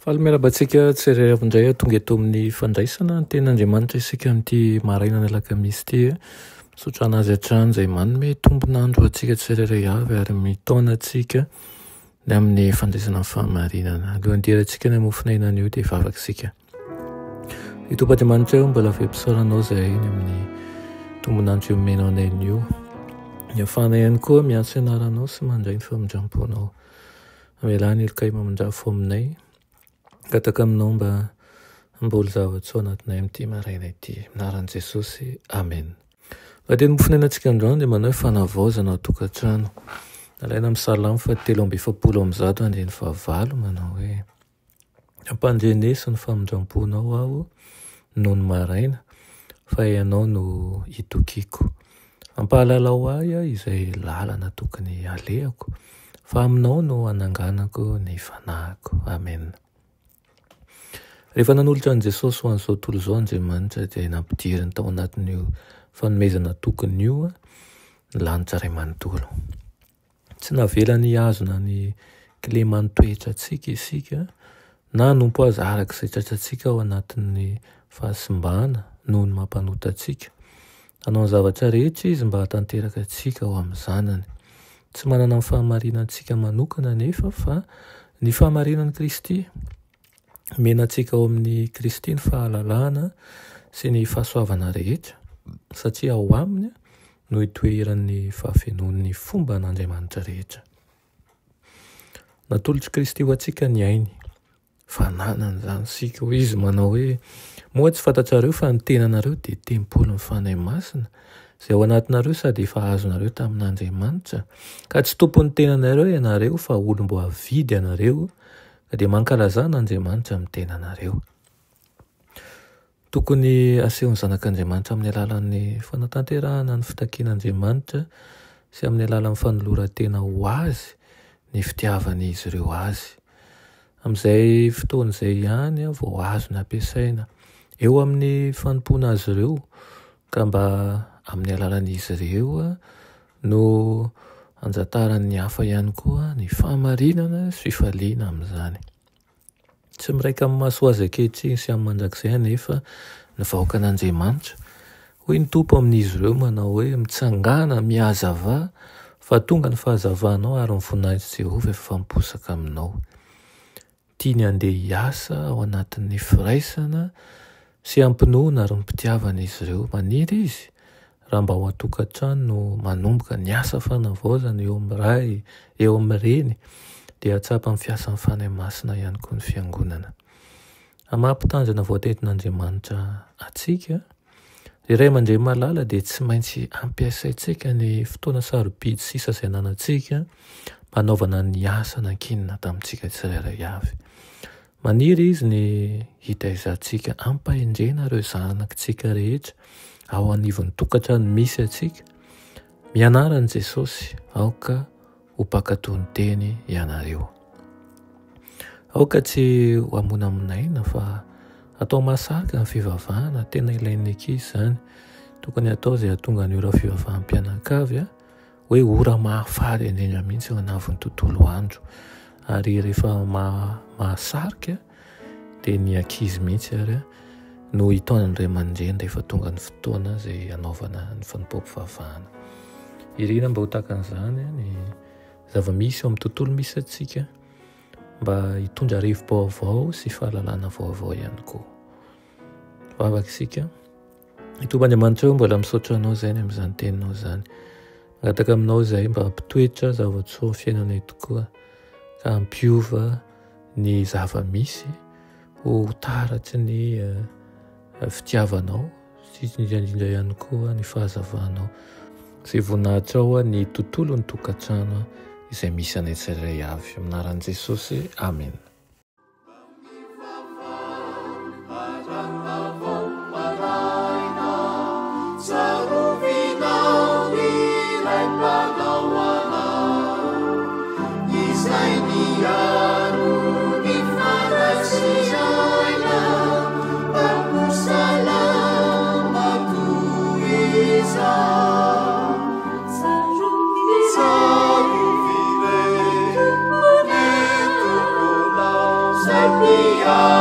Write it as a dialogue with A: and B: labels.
A: Fahameraba-tsika tsirairavindray tonga eto amin'ny fandraisana ny ten'Andriamanitra isika amin'ity maraina ny alakamisy ity. Misaotra anazy hatrany izay manome tombonandro antsika tsirairay avy ary mitaona antsika ny amin'ny fandraisana fahamarinana. Alohan'ny dirantsika ny mofinaina an'io dia vavaka isika. Ny Tompon'Andriamanitra eo mbola fampisaoranao izay ny amin'ny tombonandro iomenao anay io. Ny afana ihany koa miantso ianaranao sy mandray ny famindramponao. Amelany ilokay mamandrafo aminay. Gataka aminao mba mbola zava-tsoa anatinay amin'ity maraina ity. Anaran'i Jesosy. Amen. Raha ny mofinainantsika androany dia manao fanavaozana ao tokantrano. Alaina amin'ny Salamo 7:70 manao hoe: ampandrenesi ny famindramponao aho noho ny maraina, fa ianao no itokiko. Ampahalalao ahy izay lalana tokony alehako, fa aminao no ananganako ny fanahiko. Amen. Rehefa nanolotra an'i Jesosy ho an'izao tontolo izao Andriamanitra dia nampidiriny tao anatin'io fanomezana tokony io ny lanitra iray manontolo. Tsy navelany hiazona ny kile manotoetra antsika isika, na nompo azy arak'izay tratrantsika ao anatin'ny fahasimbana noho ny mampanota antsika. Hanao ny zavatra rehetra izy mba hatanteraka antsika ao amin'ny zanany. Tsy manana ny fahamarinantsika manokana nefa fa ny fahamarinan'i Kristy. Mena antsika ao amin'ny Kristy ny fahalalana sy ny fahasoavana rehetra, satria ao aminy no hitoeran'ny fahafenoan'ny fomba an'Andriamanitra rehetra. Natolotry Kristy ho antsika ny ainy, fananany izany sika ho izy manao hoe: moa tsy fantatrareo fa ny tenanareo dia tempolon'ny fanahy masina izay ao anatinareo sady efa azonareo tamin'Andriamanitra, ka tsy tompon'ny tenanareo ianareo fa olom-bo avidy ianareo, dia mankalazana Andriamanitra amin'ny tenanareo. Tokony asehon'ny zanak'Andriamanitra amin'ny alalan'ny fanatanterahana ny fitakian'Andriamanitra sy amin'ny alalan'ny fanoloran-tena ho azy ny fitiavan'izy ireo azy. Amin'izay fotoana izay ihany vao azo ny ampiasaina eo amin'ny fanompoana azy ireo, ka mba amin'ny alalan'izy ireo no anjataran'ny hafa ihany koa ny fahamarinana sy fifaliana amin'izany. Tsy miraika amin'ny maso azy ankehitriny sy amin'ny mandrakizay anefa ny vahoaka an'Andriamanitra, hoy ny Tompo amin'izy ireo manao hoe: mitsangana mihazava, fa tonga ny fahazavanao ary ny voninahitry Jehovah efa famposaka aminao. Tiany handeha hiasa ao anatin'ny firaisana sy ampinoana ary mipitiavana izy ireo. Maniry izy raha mba ao an-tokantrano no manomboka ny asa fanavaozana eo amin'ny ray, eo amin'ny reny, dia atsapa amin'ny fiasan'ny fanahy masina ihany koa ny fiangonana. Mampitandrina voatentin'Andriamanitra atsika, iray mandray malala dia tsy maintsy ampiasaintsika ny fotoana sarobidy sisa izay ananantsika manaovana ny asa nankinina tamintsika tsirairay avy. Maniry izy ny hitaizantsika ampahendrena ireo zanakitsika rehetra ao anivon'ny tokantrano misy antsika. Mianaran'i Jesosy, aoka ho mpankatoa ny teny ianareo. Aoka tsy ho hamona aminaina fa atao mahasarika ny fivavahana, tena ilain'ny ankizy izany. Tokony atao izay hahatonga ny ora fivavahanam-pianakavy hoe ora mahafaly indrindra mihitsy eo anavon'ny tontolo andro, ary rehefa mahasarika dia ny ankizy mihitsy ary no hitaonany Ray aman-dreny rehefa tonga ny fotoana izay hanaovana ny fanompom-pivavahana. Irina mba ho takan'izany ny zava-misy eo amin'ny tontolo misy antsika, mba hitondra rivo-baovao sy fahalalana vaovao ihany koa. Vavaka isika. Ny Tompon'Andriamanitra eo mbola misaotra anao izay ny amin'izany teninao izany. Mangataka aminao izay mba hampitoetra zava-tsoa fiainanay tokoa, ka hampiova ny zava-misy ho taratry ny fitiavanao sy indrindra ihany koa ny fahazavanao, izay voninahitra ao ny tontolo ny tokantrano izay misy anay tsirairay avy. Amin'ny anaran'i Jesosy. Amen.
B: Salam Aleluia.